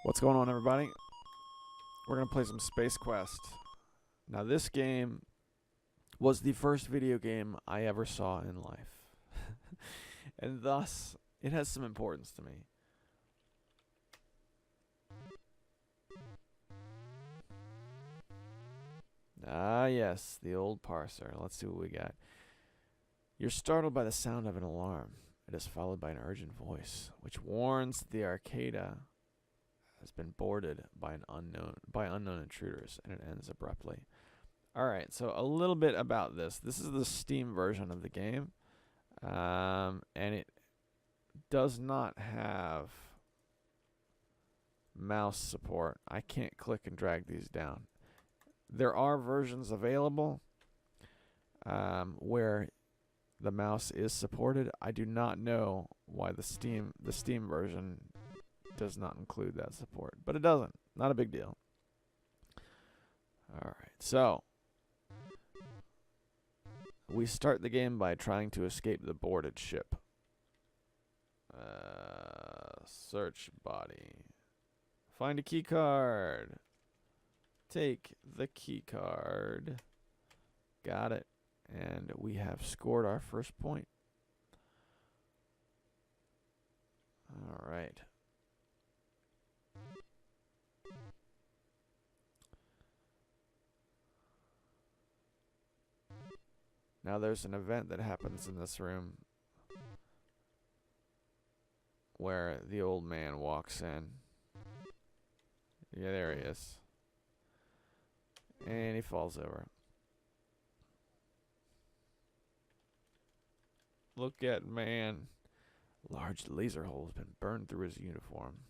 What's going on, everybody? We're going to play some Space Quest. Now, this game was the first video game I ever saw in life. And thus, it has some importance to me. Ah, yes, the old parser. Let's see what we got. You're startled by the sound of an alarm. It is followed by an urgent voice, which warns the Arcada has been boarded by unknown intruders, and it ends abruptly. All right, so a little bit about this. This is the Steam version of the game, and it does not have mouse support. I can't click and drag these down. There are versions available where the mouse is supported. I do not know why the Steam version does not include that support, but it doesn't. Not a big deal. All right, so we start the game by trying to escape the boarded ship. Search body. Find a key card. Take the key card. Got it. And we have scored our first point. All right. Now there's an event that happens in this room where the old man walks in. Yeah, there he is. And he falls over. Look at man. Large laser hole has been burned through his uniform.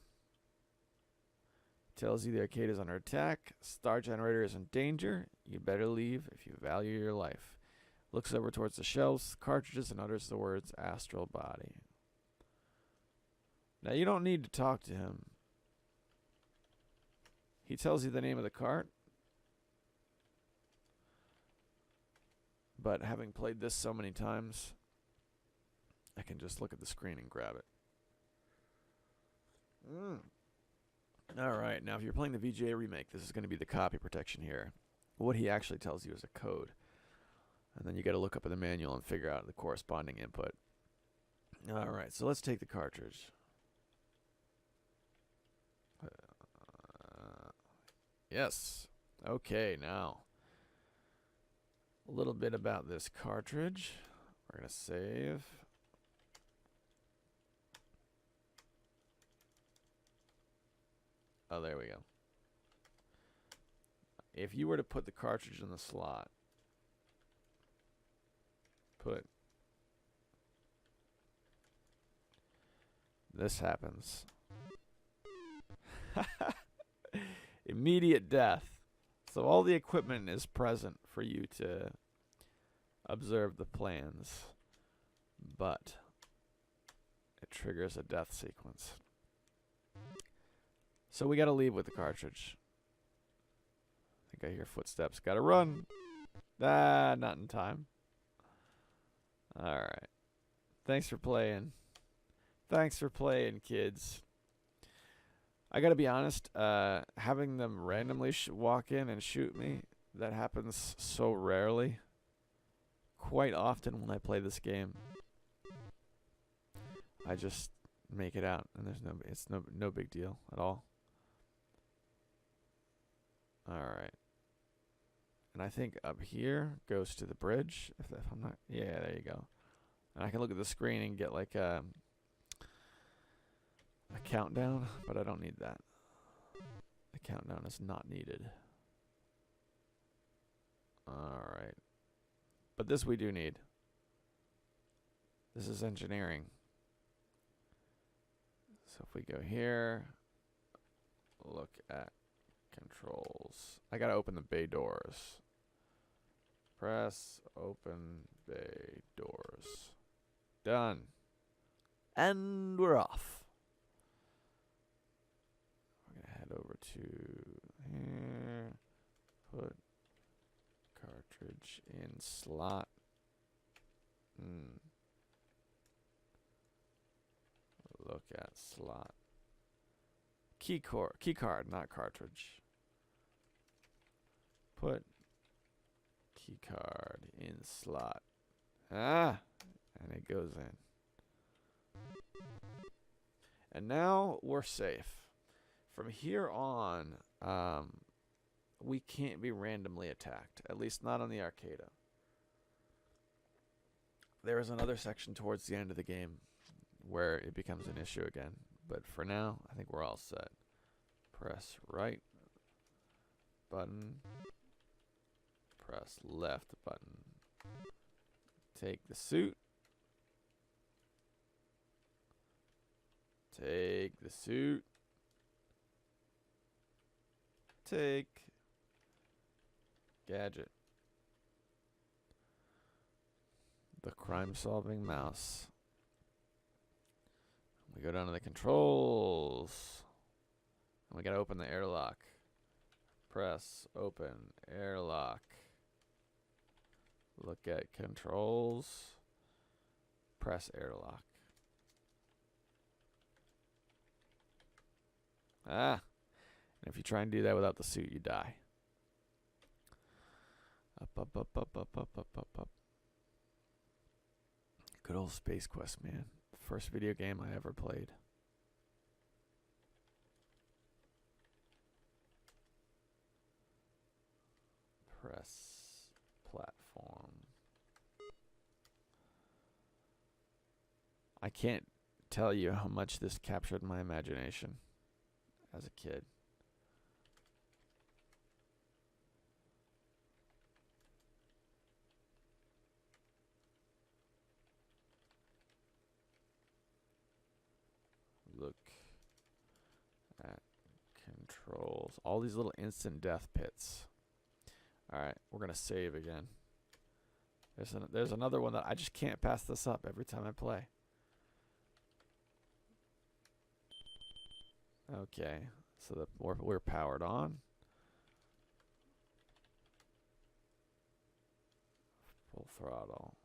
Tells you the arcade is under attack. Star generator is in danger. You better leave if you value your life. Looks over towards the shelves, cartridges, and utters the words astral body. Now you don't need to talk to him. He tells you the name of the cart. But having played this so many times, I can just look at the screen and grab it. Alright, now if you're playing the VGA remake, this is going to be the copy protection here. What he actually tells you is a code. And then you got to look up in the manual and figure out the corresponding input. Alright, so let's take the cartridge. Yes. Okay, now a little bit about this cartridge. We're going to save. Oh, there we go. If you were to put the cartridge in the slot, this happens. Immediate death. So all the equipment is present for you to observe the plans, but it triggers a death sequence. So we gotta leave with the cartridge. I think I hear footsteps. Gotta run. Ah, not in time. Alright. Thanks for playing. Thanks for playing, kids. I gotta be honest, having them randomly walk in and shoot me, that happens so rarely. Quite often when I play this game, I just make it out, and it's no big deal at all. Alright. And I think up here goes to the bridge, if I'm not, yeah, there you go. And I can look at the screen and get like a countdown, but I don't need that. The countdown is not needed. Alright. But this we do need. This is engineering. So if we go here, look at controls. I gotta open the bay doors. Press open bay doors. Done. And we're off. Head over to here, put cartridge in slot. Look at slot. key card, not cartridge. Put key card in slot. Ah, and it goes in. And now we're safe. From here on, we can't be randomly attacked, at least not on the Arcada. There is another section towards the end of the game where it becomes an issue again. But for now, I think we're all set. Press right button. Press left button. Take the suit. Take the suit. Take gadget. The crime-solving mouse. We go down to the controls. And we gotta open the airlock. Press open airlock. Look at controls. Press airlock. Ah. And if you try and do that without the suit, you die. Up, up, up, up, up, up, up, up, up. Good old Space Quest, man. First video game I ever played. Press platform. I can't tell you how much this captured my imagination as a kid. Look at controls. All these little instant death pits. Alright, we're going to save again. There's another one that I just can't pass this up every time I play. Okay, so we're powered on. Full throttle.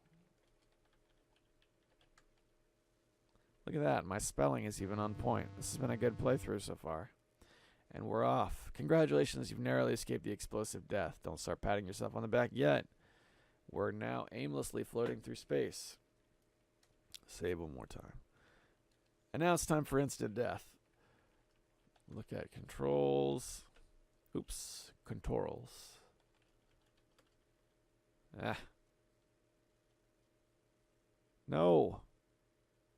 Look at that, my spelling is even on point. This has been a good playthrough so far. And we're off. Congratulations, you've narrowly escaped the explosive death. Don't start patting yourself on the back yet. We're now aimlessly floating through space. Save one more time. And now it's time for instant death. Look at controls. Oops, controls. Ah. No.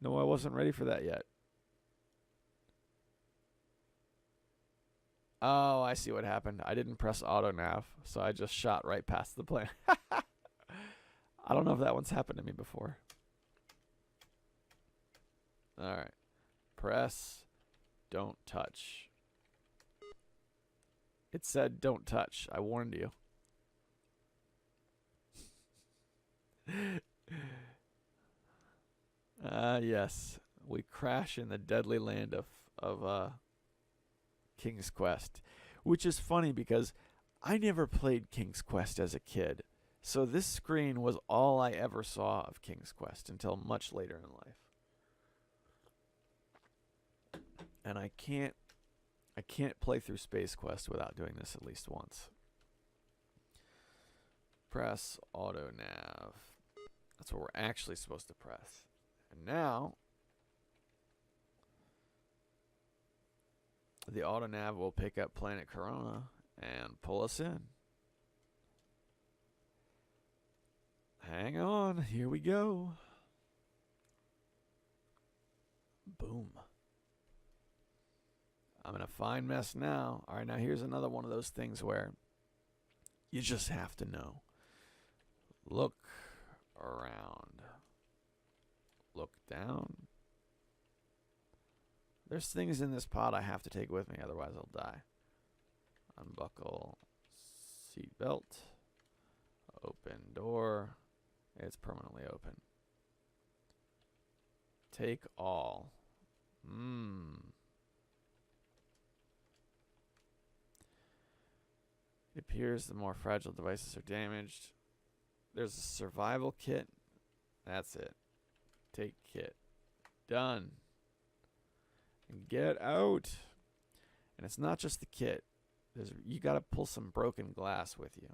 No, I wasn't ready for that yet. Oh, I see what happened. I didn't press auto nav, so I just shot right past the plane. I don't know if that one's happened to me before. Alright. Press. Don't touch. It said don't touch. I warned you. Yes. We crash in the deadly land of King's Quest. Which is funny because I never played King's Quest as a kid. So this screen was all I ever saw of King's Quest until much later in life. And I can't play through Space Quest without doing this at least once. Press auto nav. That's what we're actually supposed to press. And now the auto nav will pick up Planet Corona and pull us in. Hang on, here we go. Boom. I'm in a fine mess now. All right, now here's another one of those things where you just have to know. Look around. Look down. There's things in this pod I have to take with me, otherwise I'll die. Unbuckle seatbelt. Open door. It's permanently open. Take all. It appears the more fragile devices are damaged. There's a survival kit. That's it. Take kit. Done. Get out. And it's not just the kit. You got to pull some broken glass with you.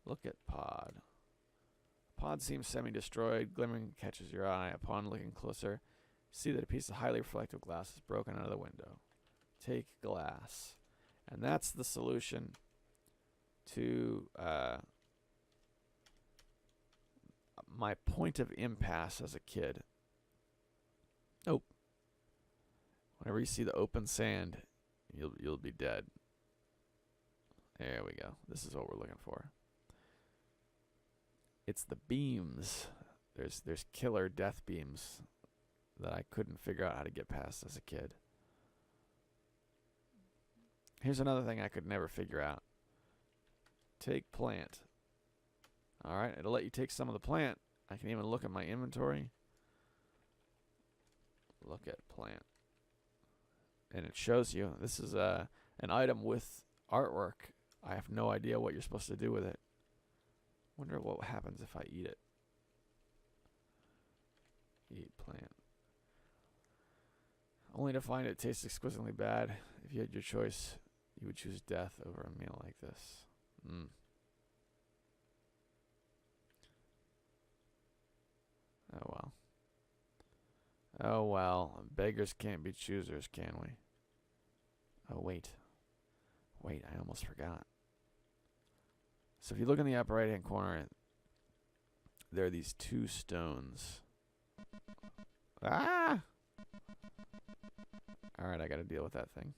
Look at pod. Pod seems semi-destroyed. Glimmering catches your eye. Upon looking closer, see that a piece of highly reflective glass is broken out of the window. Take glass. And that's the solution to my point of impasse as a kid. Oh. Whenever you see the open sand, you'll be dead. There we go. This is what we're looking for. It's the beams. There's killer death beams that I couldn't figure out how to get past as a kid. Here's another thing I could never figure out. Take plant. Alright, it'll let you take some of the plant. I can even look at my inventory. Look at plant. And it shows you. This is an item with artwork. I have no idea what you're supposed to do with it. Wonder what happens if I eat it. Eat plant. Only to find it tastes exquisitely bad. If you had your choice, you would choose death over a meal like this. Oh well. Oh well. Beggars can't be choosers, can we? Oh wait. Wait, I almost forgot. So if you look in the upper right hand corner, there are these two stones. Ah! Alright, I gotta deal with that thing.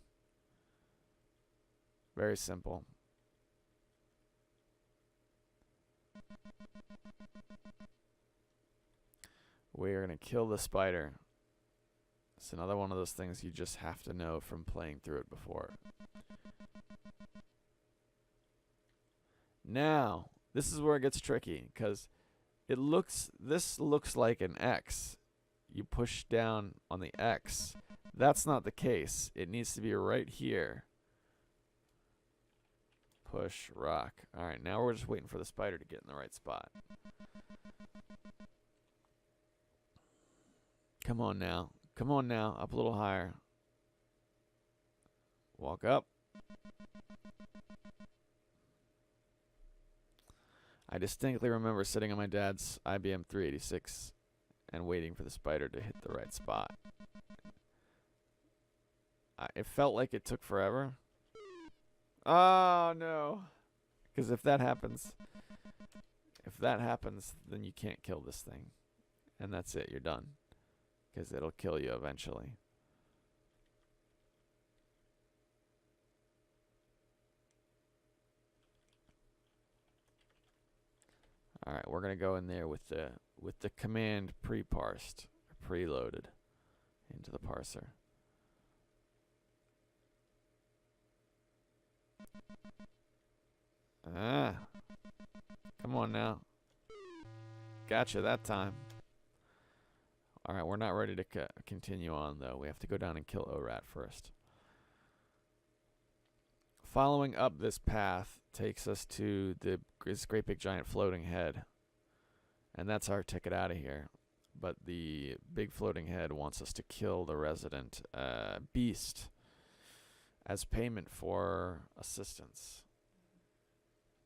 Very simple. We're gonna kill the spider. It's another one of those things you just have to know from playing through it before. Now, this is where it gets tricky, because this looks like an X. You push down on the X. That's not the case. It needs to be right here. Push, rock. Alright, now we're just waiting for the spider to get in the right spot. Come on now. Come on now. Up a little higher. Walk up. I distinctly remember sitting on my dad's IBM 386 and waiting for the spider to hit the right spot. It felt like it took forever. Oh no. Because if that happens, then you can't kill this thing. And that's it, you're done. Because it'll kill you eventually. Alright, we're gonna go in there with the command pre-parsed, preloaded into the parser. Ah. Come on now. Gotcha that time. Alright, we're not ready to continue on, though. We have to go down and kill Orat first. Following up this path takes us to this great big giant floating head. And that's our ticket out of here. But the big floating head wants us to kill the resident beast as payment for assistance.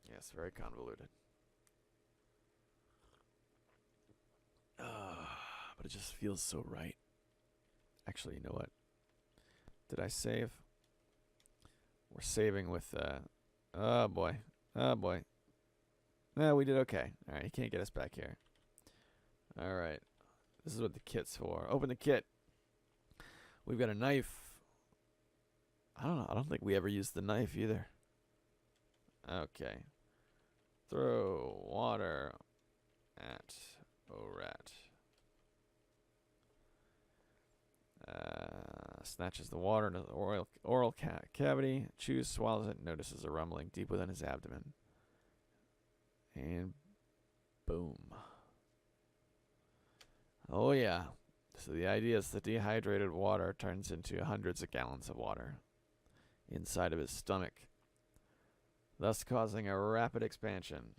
Yes, very convoluted. But it just feels so right. Actually, you know what? Did I save? We're saving with, oh boy. Oh boy. No, we did okay. Alright, he can't get us back here. Alright. This is what the kit's for. Open the kit. We've got a knife. I don't know. I don't think we ever used the knife either. Okay. Throw water at Orat. Snatches the water into the oral cavity. Chews, swallows it, notices a rumbling deep within his abdomen. And boom. Oh yeah. So the idea is the dehydrated water turns into hundreds of gallons of water inside of his stomach, thus causing a rapid expansion.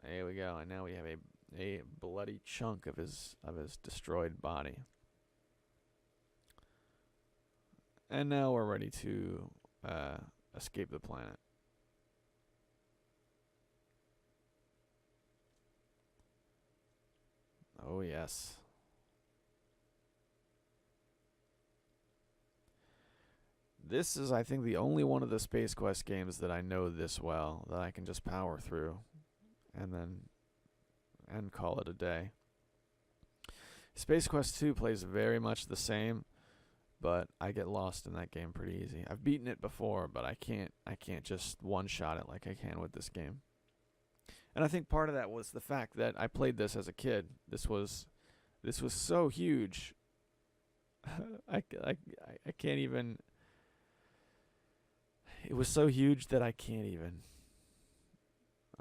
There we go. And now we have a bloody chunk of his destroyed body. And now we're ready to escape the planet. Oh, yes. This is, I think, the only one of the Space Quest games that I know this well, that I can just power through and call it a day. Space Quest 2 plays very much the same, but I get lost in that game pretty easy. I've beaten it before, but I can't just one-shot it like I can with this game. And I think part of that was the fact that I played this as a kid. This was so huge. I can't even. It was so huge that I can't even.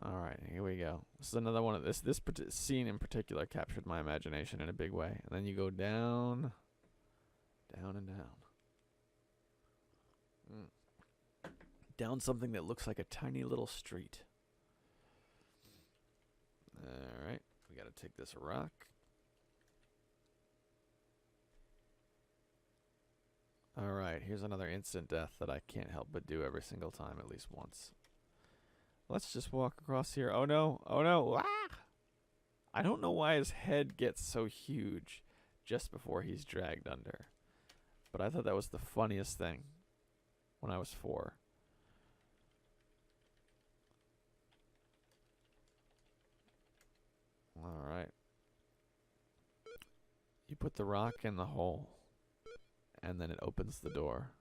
All right, here we go. This is another one of this scene in particular captured my imagination in a big way. And then you go down, down and down. Down something that looks like a tiny little street. All right, we got to take this rock. All right, here's another instant death that I can't help but do every single time, at least once. Let's just walk across here. Oh no, oh no. Ah! I don't know why his head gets so huge just before he's dragged under. But I thought that was the funniest thing when I was 4. All right. You put the rock in the hole, and then it opens the door.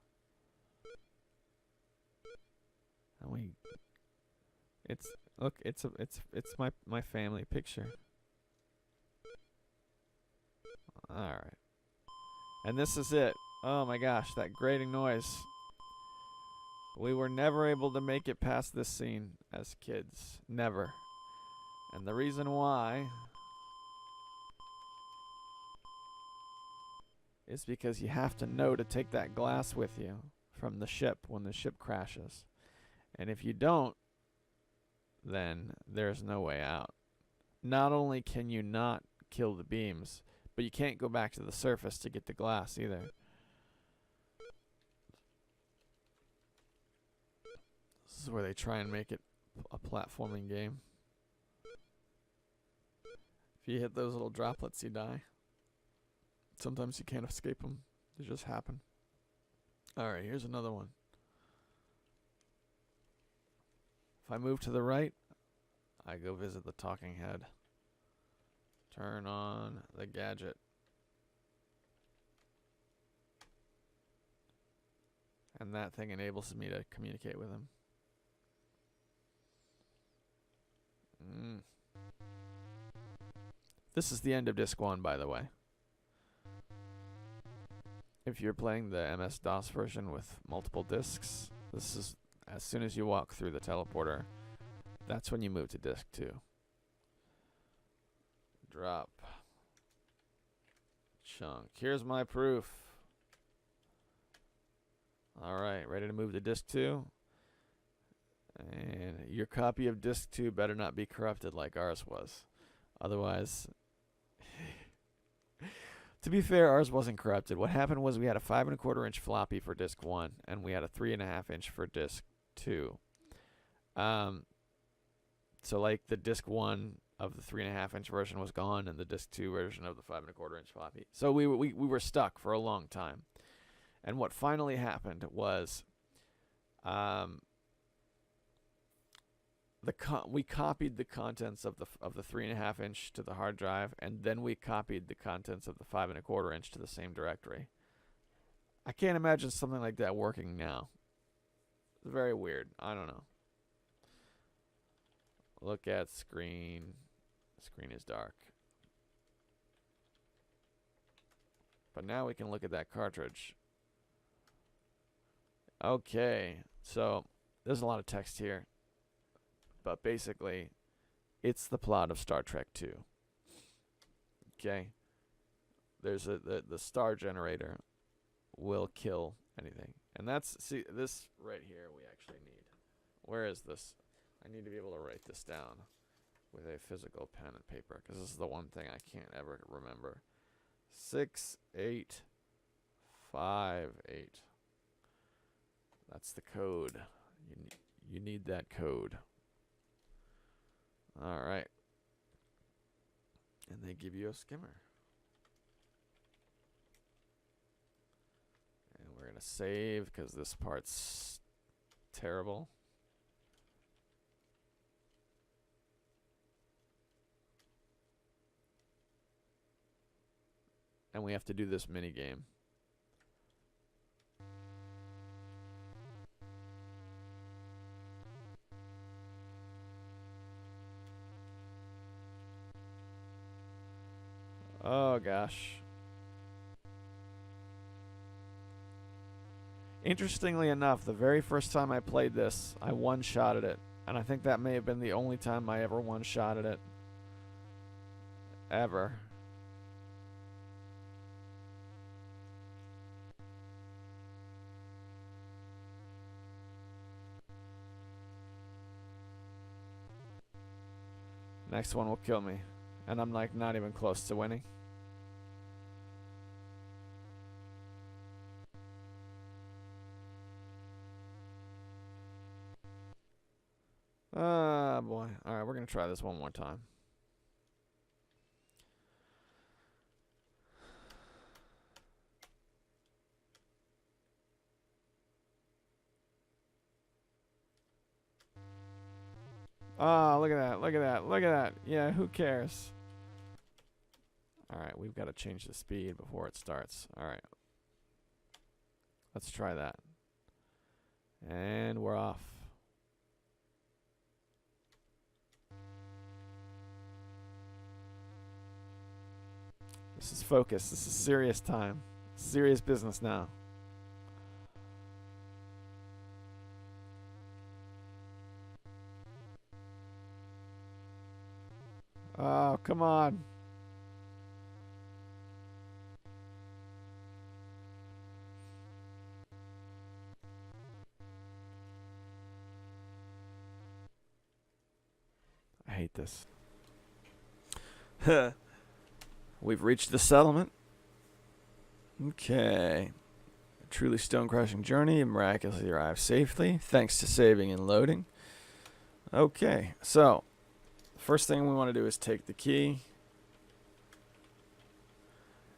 And it's my family picture. All right. And this is it. Oh my gosh, that grating noise. We were never able to make it past this scene as kids. Never. And the reason why is because you have to know to take that glass with you from the ship when the ship crashes. And if you don't, then there's no way out. Not only can you not kill the beams, but you can't go back to the surface to get the glass either. This is where they try and make it a platforming game. If you hit those little droplets, you die. Sometimes you can't escape them. They just happen. Alright, here's another one. If I move to the right, I go visit the talking head. Turn on the gadget. And that thing enables me to communicate with him. This is the end of Disc 1, by the way. If you're playing the MS-DOS version with multiple discs, this is as soon as you walk through the teleporter, that's when you move to Disc 2. Drop. Chunk. Here's my proof. Alright, ready to move to Disc 2? And your copy of Disc 2 better not be corrupted like ours was. Otherwise... To be fair, ours wasn't corrupted. What happened was we had a 5 1/4 inch floppy for Disc 1, and we had a 3 1/2 inch for Disc 2. So like the Disc 1 of the 3 1/2 inch version was gone, and the Disc 2 version of the 5 1/4 inch floppy. So we were stuck for a long time. And what finally happened was, we copied the contents of the 3 1/2 inch to the hard drive, and then we copied the contents of the 5 1/4 inch to the same directory. I can't imagine something like that working now. It's very weird. I don't know. Look at screen. Screen is dark. But now we can look at that cartridge. Okay, so there's a lot of text here. But basically, it's the plot of Star Trek II. Okay? There's the star generator will kill anything. And that's, see, this right here we actually need. Where is this? I need to be able to write this down. with a physical pen and paper, because this is the one thing I can't ever remember. 6858. That's the code. You need that code. All right. And they give you a skimmer. And we're going to save because this part's terrible. And we have to do this mini game. Oh gosh. Interestingly enough, the very first time I played this, I one-shotted it. And I think that may have been the only time I ever one-shotted it. Ever. Next one will kill me. And I'm like not even close to winning. Ah, boy. Alright, we're going to try this one more time. Oh, look at that. Look at that. Look at that. Yeah, who cares? Alright, we've got to change the speed before it starts. Alright. Let's try that. And we're off. This is focus. This is serious time. Serious business now. Oh, come on. I hate this. We've reached the settlement. Okay. A truly stone-crushing journey miraculously arrived safely, thanks to saving and loading. Okay, so first thing we want to do is take the key.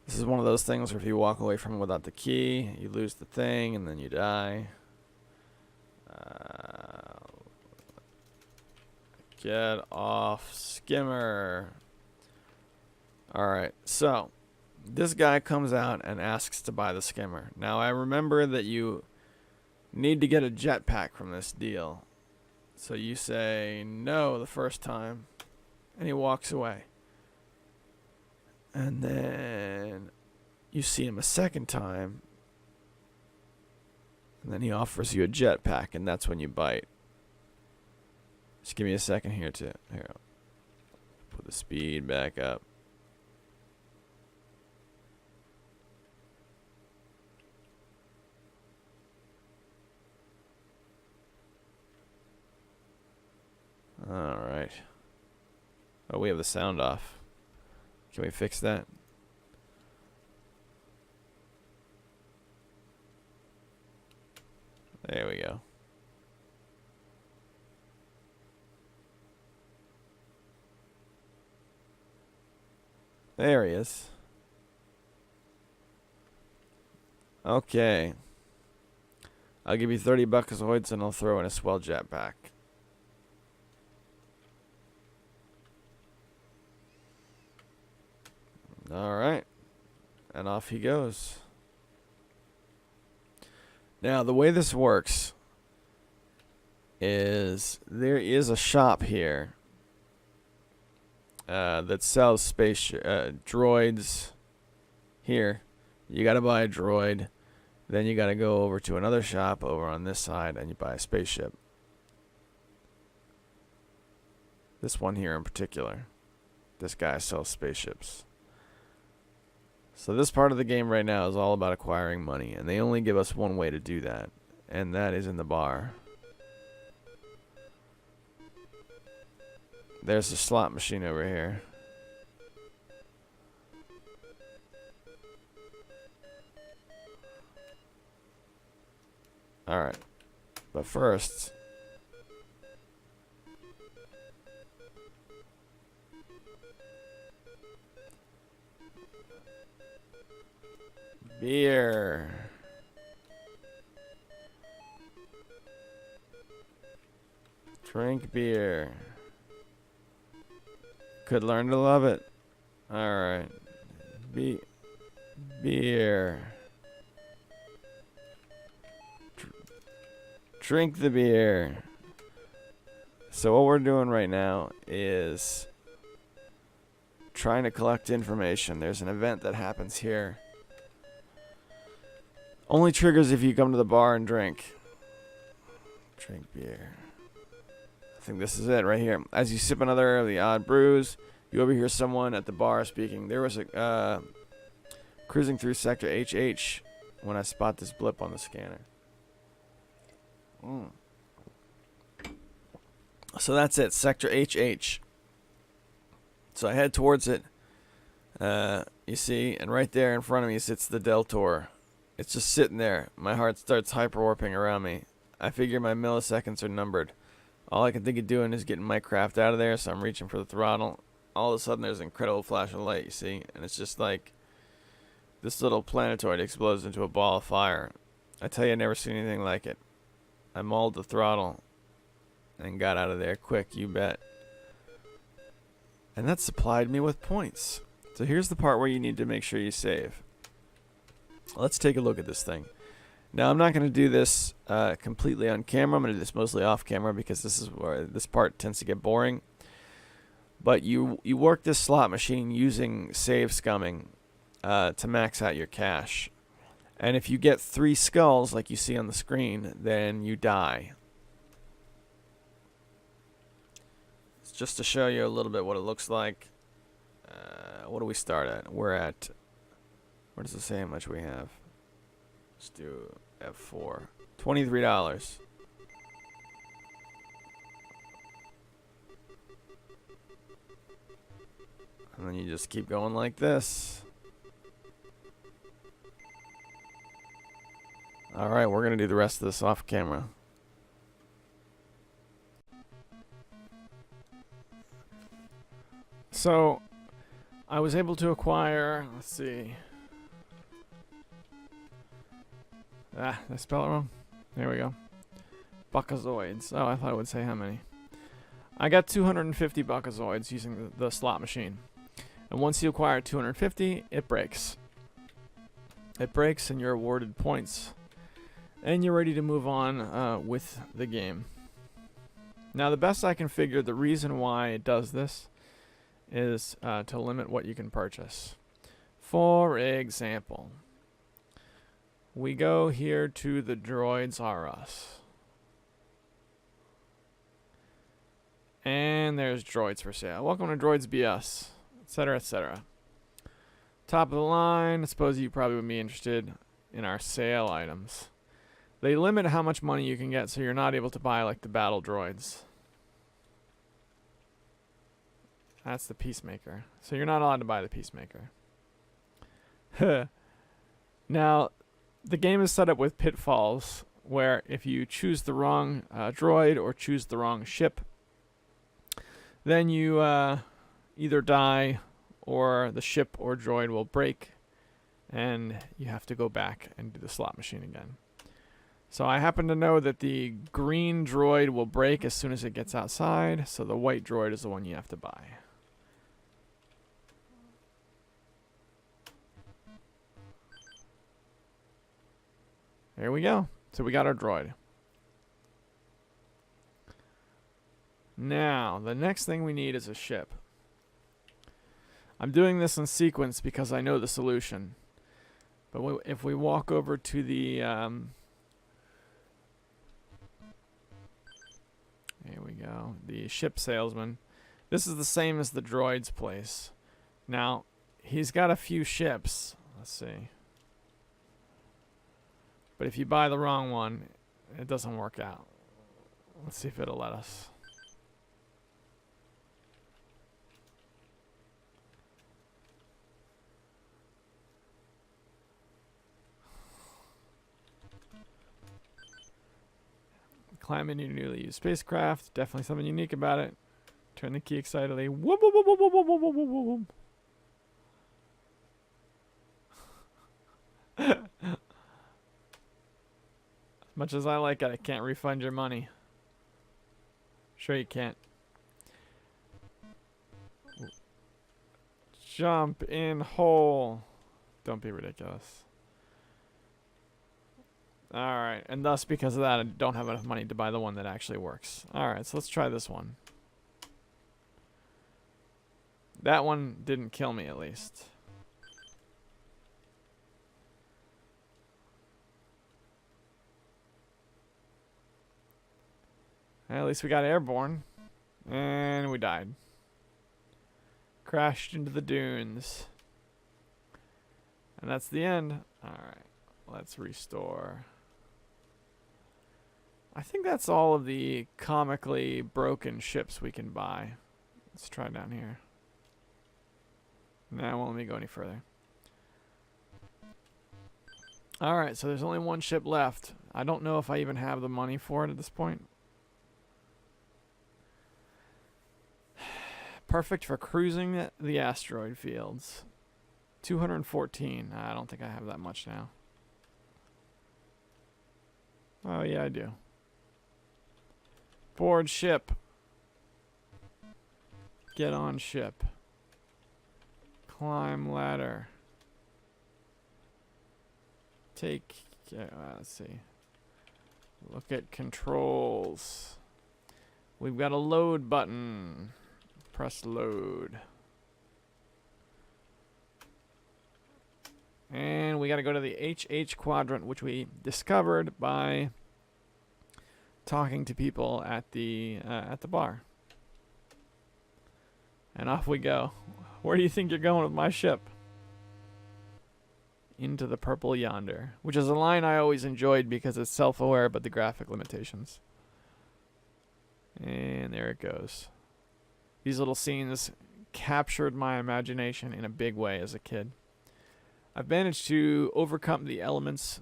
This is one of those things where if you walk away from it without the key, you lose the thing and then you die. Get off skimmer. Alright, so this guy comes out and asks to buy the skimmer. Now I remember that you need to get a jetpack from this deal. So you say no the first time, and he walks away. And then you see him a second time, and then he offers you a jetpack, and that's when you bite. Just give me a second here to put the speed back up. Alright. Oh, we have the sound off. Can we fix that? There we go. There he is. Okay. I'll give you 30 buckazoids and I'll throw in a swell jetpack. Alright. And off he goes. Now, the way this works is there is a shop here that sells space droids. Here, you gotta buy a droid. Then you gotta go over to another shop over on this side and you buy a spaceship. This one here in particular. This guy sells spaceships. So this part of the game right now is all about acquiring money, and they only give us one way to do that, and that is in the bar. There's a slot machine over here. Alright. But first... beer. Drink beer. Could learn to love it. Alright. Beer. Drink the beer. So what we're doing right now is trying to collect information. There's an event that happens here. Only triggers if you come to the bar and drink. Drink beer. I think this is it right here. As you sip another of the odd brews, you overhear someone at the bar speaking. There was a cruising through sector HH when I spot this blip on the scanner. So that's it, sector HH. So I head towards it. You see, and right there in front of me sits the Deltor. It's just sitting there. My heart starts hyperwarping around me. I figure my milliseconds are numbered. All I can think of doing is getting my craft out of there, so I'm reaching for the throttle. All of a sudden, there's an incredible flash of light, you see? And it's just like this little planetoid explodes into a ball of fire. I tell you, I've never seen anything like it. I mauled the throttle and got out of there quick, you bet. And that supplied me with points. So here's the part where you need to make sure you save. Let's take a look at this thing. Now, I'm not going to do this completely on camera. I'm going to do this mostly off camera because this is where this part tends to get boring. But you work this slot machine using save scumming to max out your cash. And if you get 3 skulls, like you see on the screen, then you die. It's just to show you a little bit what it looks like. What do we start at? We're at... Where does it say how much we have? Let's do F4. $23. And then you just keep going like this. Alright, we're going to do the rest of this off camera. So, I was able to acquire, let's see. Did I spell it wrong? There we go. Buckazoids. Oh, I thought it would say how many. I got 250 Buckazoids using the slot machine. And once you acquire 250, it breaks. It breaks and you're awarded points. And you're ready to move on with the game. Now, the best I can figure, the reason why it does this is to limit what you can purchase. For example, we go here to the Droids R Us. And there's droids for sale. Welcome to Droids BS, etc., etc. Top of the line, I suppose you probably would be interested in our sale items. They limit how much money you can get, so you're not able to buy like the battle droids. That's the Peacemaker. So you're not allowed to buy the Peacemaker. Now, the game is set up with pitfalls, where if you choose the wrong droid or choose the wrong ship, then you either die or the ship or droid will break and you have to go back and do the slot machine again. So I happen to know that the green droid will break as soon as it gets outside, so the white droid is the one you have to buy. There we go. So we got our droid. Now, the next thing we need is a ship. I'm doing this in sequence because I know the solution. But if we walk over to the... here we go. The ship salesman. This is the same as the droid's place. Now, he's got a few ships. Let's see. But if you buy the wrong one, it doesn't work out. Let's see if it'll let us. Climb into your newly used spacecraft. Definitely something unique about it. Turn the key excitedly. Whoop, whoop, whoop, whoop, whoop, whoop, whoop, whoop, whoop. As much as I like it, I can't refund your money. Sure you can't. Jump in hole. Don't be ridiculous. Alright, and thus because of that I don't have enough money to buy the one that actually works. Alright, so let's try this one. That one didn't kill me at least. At least we got airborne. And we died. Crashed into the dunes. And that's the end. Alright, let's restore. I think that's all of the comically broken ships we can buy. Let's try down here. Nah, it won't let me go any further. Alright, so there's only one ship left. I don't know if I even have the money for it at this point. Perfect for cruising the asteroid fields. 214. I don't think I have that much now. Oh, yeah, I do. Board ship. Get on ship. Climb ladder. Take... let's see. Look at controls. We've got a load button. Press load. And we got to go to the HH quadrant, which we discovered by talking to people at the bar. And off we go. Where do you think you're going with my ship? Into the purple yonder, which is a line I always enjoyed because it's self-aware about the graphic limitations. And there it goes. These little scenes captured my imagination in a big way as a kid. I've managed to overcome the elements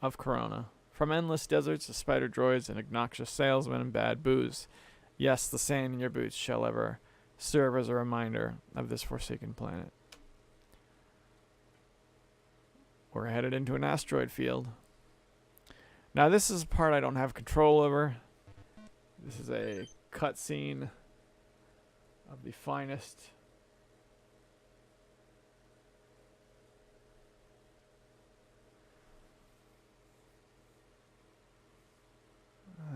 of Corona. From endless deserts to spider droids and obnoxious salesmen and bad booze. Yes, the sand in your boots shall ever serve as a reminder of this forsaken planet. We're headed into an asteroid field. Now this is a part I don't have control over. This is a cutscene of the finest.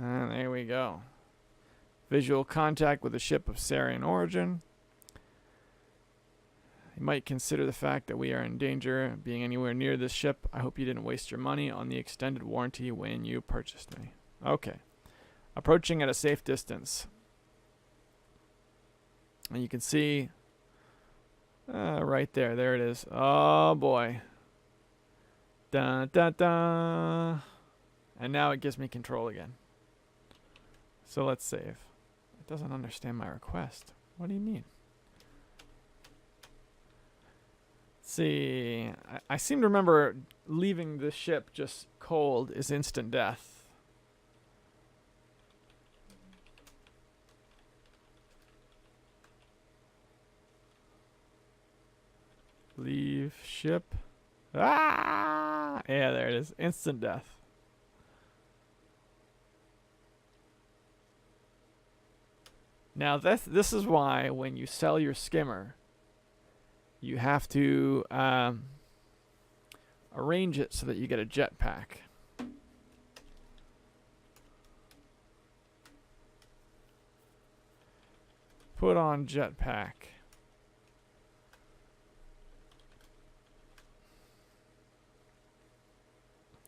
And there we go. Visual contact with a ship of Sarian origin. You might consider the fact that we are in danger of being anywhere near this ship. I hope you didn't waste your money on the extended warranty when you purchased me. Okay. Approaching at a safe distance. And you can see right there. There it is. Oh boy. Dun dun dun. And now it gives me control again. So let's save. It doesn't understand my request. What do you mean? Let's see. I seem to remember leaving the ship just cold is instant death. Leave ship. Ah! Yeah, there it is. Instant death. Now this is why when you sell your skimmer, you have to arrange it so that you get a jetpack. Put on jetpack.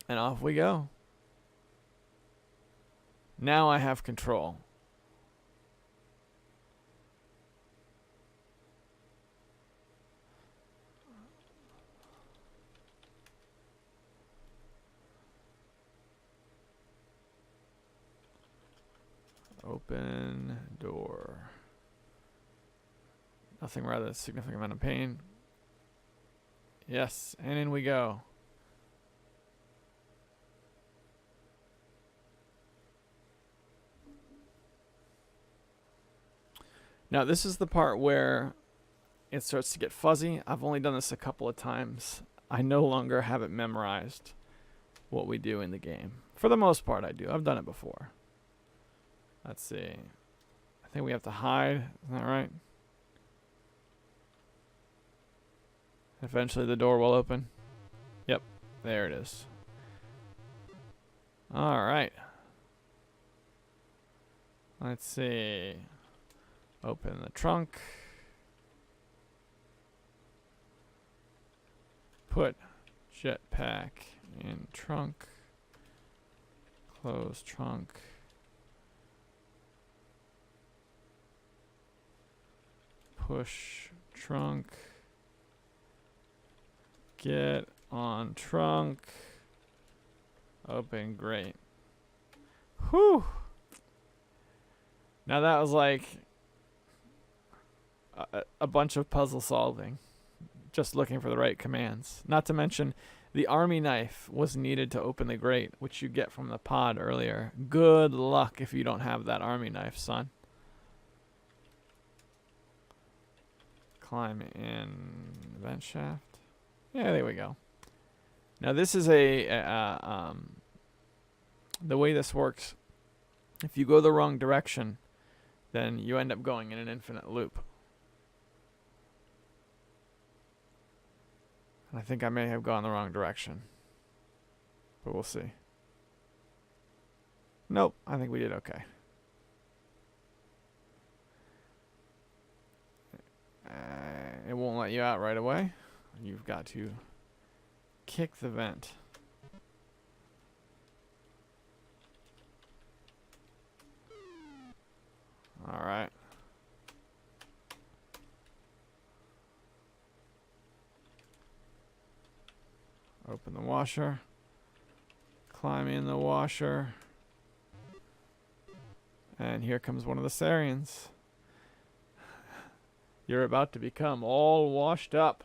And off we go. Now I have control. Open door. Nothing rather significant amount of pain. Yes, and in we go. Now this is the part where it starts to get fuzzy. I've only done this a couple of times. I no longer have it memorized what we do in the game. For the most part I do. I've done it before. Let's see. I think we have to hide. Isn't that right? Eventually the door will open. Yep, there it is. Alright. Let's see. Open the trunk. Put jetpack in trunk. Close trunk. Push trunk. Get on trunk. Open, great. Whew. Now that was like a bunch of puzzle solving. Just looking for the right commands. Not to mention, the army knife was needed to open the grate, which you get from the pod earlier. Good luck if you don't have that army knife, son. Climb in vent shaft. Yeah, there we go. Now this is the way this works. If you go the wrong direction, then you end up going in an infinite loop. I think I may have gone the wrong direction. But we'll see. Nope, I think we did okay. It won't let you out right away. You've got to kick the vent. Alright. Open the washer. Climb in the washer. And here comes one of the Sarians. You're about to become all washed up.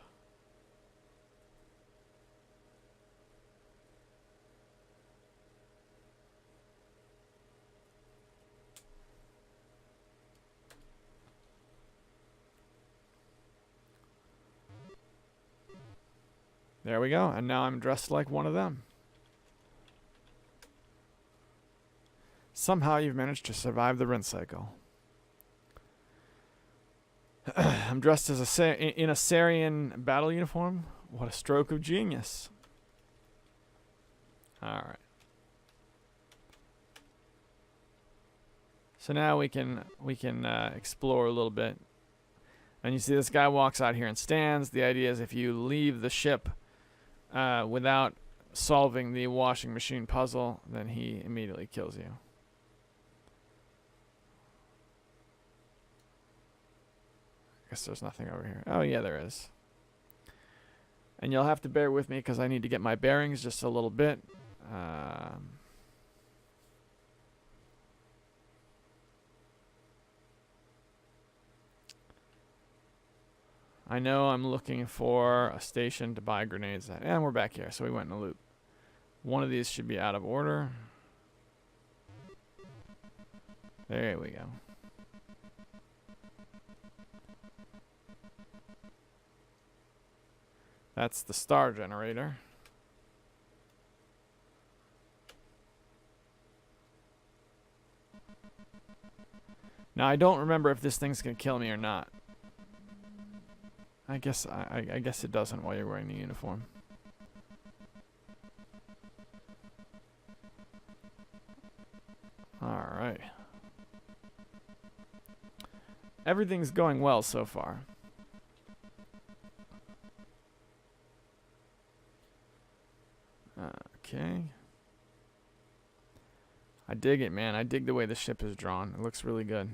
There we go, and now I'm dressed like one of them. Somehow you've managed to survive the rinse cycle. I'm dressed as in a Sarian battle uniform. What a stroke of genius. Alright. So now we can explore a little bit. And you see this guy walks out here and stands. The idea is if you leave the ship without solving the washing machine puzzle, then he immediately kills you. Guess there's nothing over here. Oh yeah, there is. And you'll have to bear with me because I need to get my bearings just a little bit. I know I'm looking for a station to buy grenades at. And we're back here, so we went in a loop. One of these should be out of order. There we go. That's the star generator. Now I don't remember if this thing's gonna kill me or not. I guess I guess it doesn't while you're wearing the uniform. Alright. Everything's going well so far. Okay. I dig it, man. I dig the way the ship is drawn. It looks really good.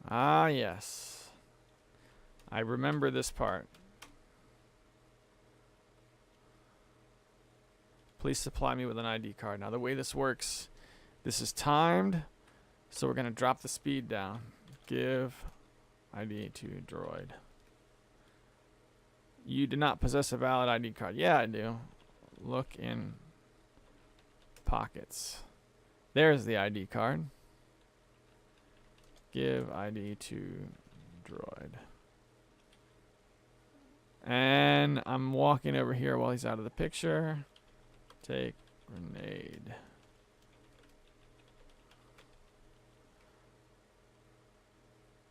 Ah, yes. I remember this part. Please supply me with an ID card. Now the way this works, this is timed, so we're going to drop the speed down. Give ID to droid. You do not possess a valid ID card. Yeah, I do. Look in pockets. There's the ID card. Give ID to droid. And I'm walking over here while he's out of the picture. Take grenade.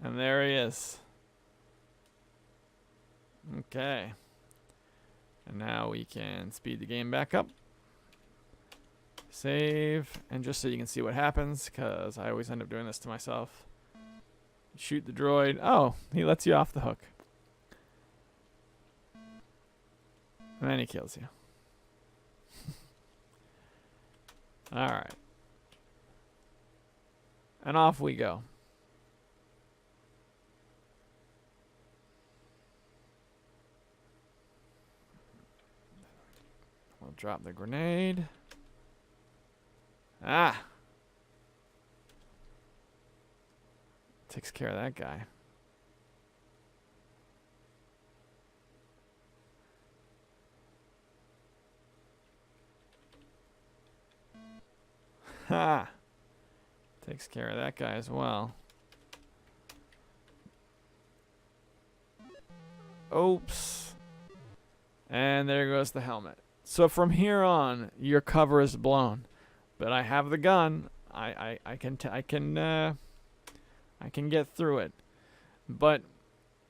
And there he is. Okay. And now we can speed the game back up. Save. And just so you can see what happens, because I always end up doing this to myself. Shoot the droid. Oh, he lets you off the hook. And then he kills you. Alright. And off we go. We'll drop the grenade. Ah! Takes care of that guy. Ha! Takes care of that guy as well. Oops. And there goes the helmet. So from here on, your cover is blown. But I have the gun. I can get through it. But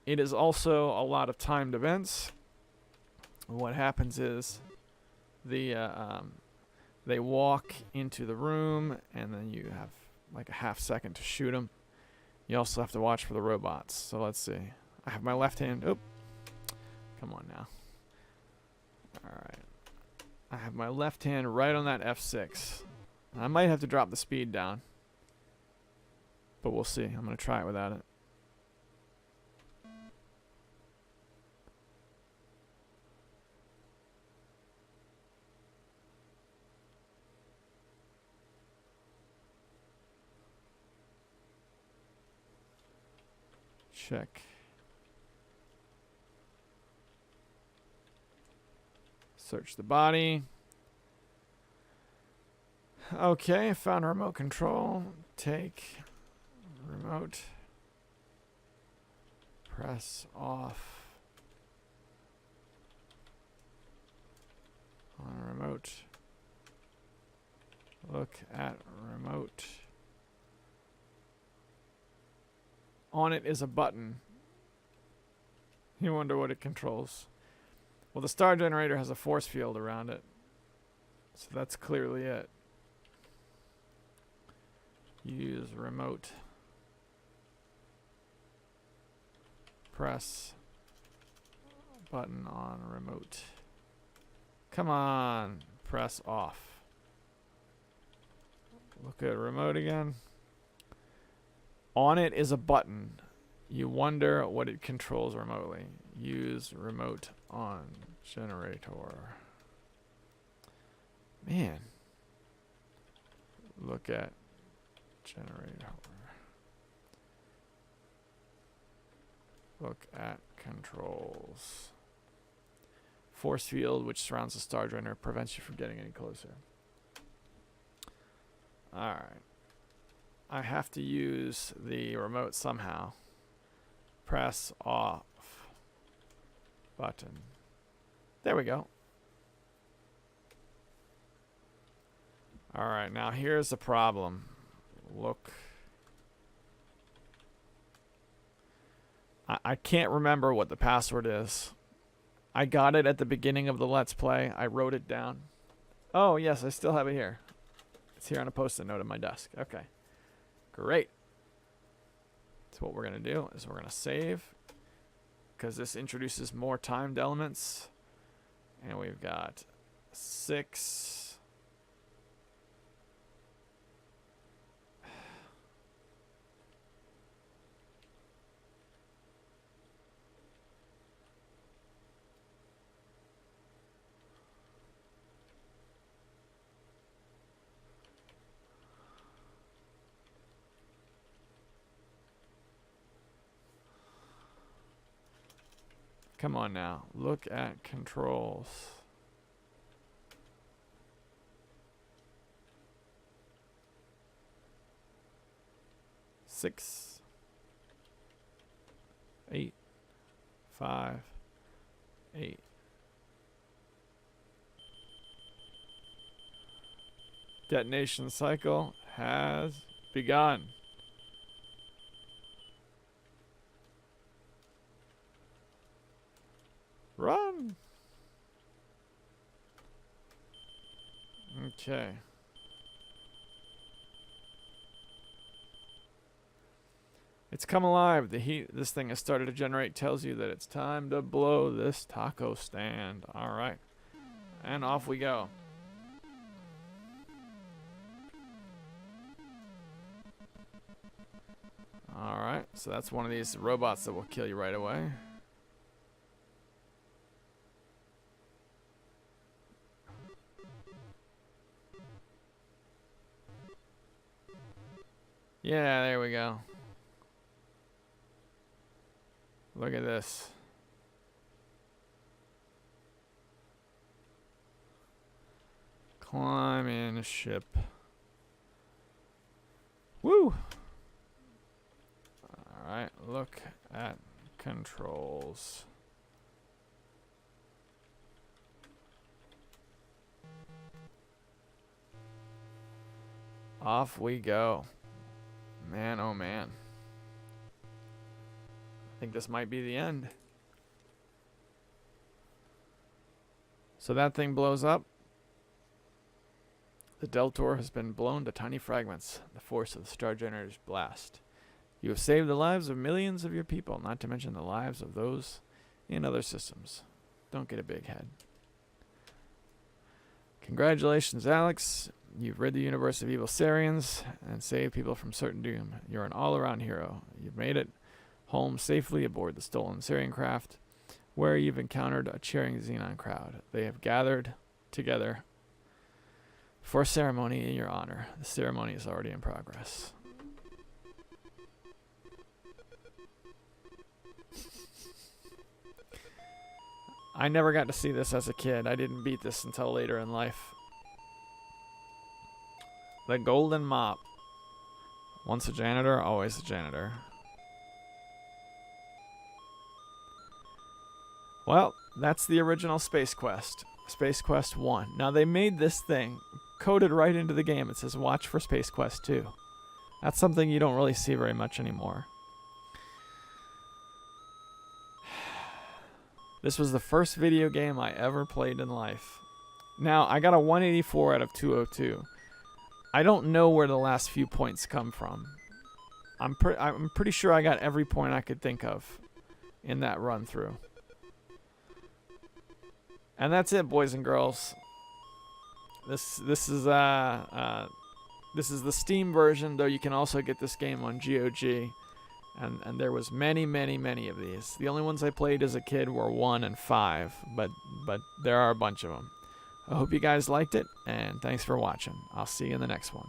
it is also a lot of timed events. What happens is they walk into the room, and then you have like a half second to shoot them. You also have to watch for the robots. So let's see. I have my left hand. Oop. Come on now. Alright. I have my left hand right on that F6. I might have to drop the speed down. But we'll see. I'm going to try it without it. Check. Search the body. Okay, found remote control. Take remote. Press off. On remote. Look at remote. On it is a button. You wonder what it controls. Well, the star generator has a force field around it. So that's clearly it. Use remote. Press button on remote. Come on. Press off. Look at remote again. On it is a button. You wonder what it controls remotely. Use remote on generator. Man. Look at generator. Look at controls. Force field, which surrounds the star generator, prevents you from getting any closer. Alright. I have to use the remote somehow. Press off button. There we go. Alright, now here's the problem. Look. I can't remember what the password is. I got it at the beginning of the Let's Play. I wrote it down. Oh, yes, I still have it here. It's here on a post-it note on my desk. Okay. Great. So what we're going to do is we're going to save, because this introduces more timed elements. And we've got 6. Come on now. Look at controls. Six, 8, 5, 8. Detonation cycle has begun. Run! Okay. It's come alive. The heat this thing has started to generate tells you that it's time to blow this taco stand. Alright. And off we go. Alright, so that's one of these robots that will kill you right away. Yeah, there we go. Look at this. Climb in a ship. Woo! Alright, look at controls. Off we go. Man, oh man. I think this might be the end. So that thing blows up. The Deltor has been blown to tiny fragments. The force of the Star Generator's blast. You have saved the lives of millions of your people, not to mention the lives of those in other systems. Don't get a big head. Congratulations, Alex. You've rid the universe of evil Sarians and saved people from certain doom. You're an all-around hero. You've made it home safely aboard the stolen Sarian craft, where you've encountered a cheering Xenon crowd. They have gathered together for a ceremony in your honor. The ceremony is already in progress. I never got to see this as a kid. I didn't beat this until later in life. The Golden Mop. Once a janitor, always a janitor. Well, that's the original Space Quest. Space Quest 1. Now they made this thing coded right into the game. It says watch for Space Quest 2. That's something you don't really see very much anymore. This was the first video game I ever played in life. Now, I got a 184 out of 202. I don't know where the last few points come from. I'm pretty sure I got every point I could think of in that run through. And that's it, boys and girls. This is the Steam version, though you can also get this game on GOG. And there was many of these. The only ones I played as a kid were 1 and 5, but there are a bunch of them. I hope you guys liked it, and thanks for watching. I'll see you in the next one.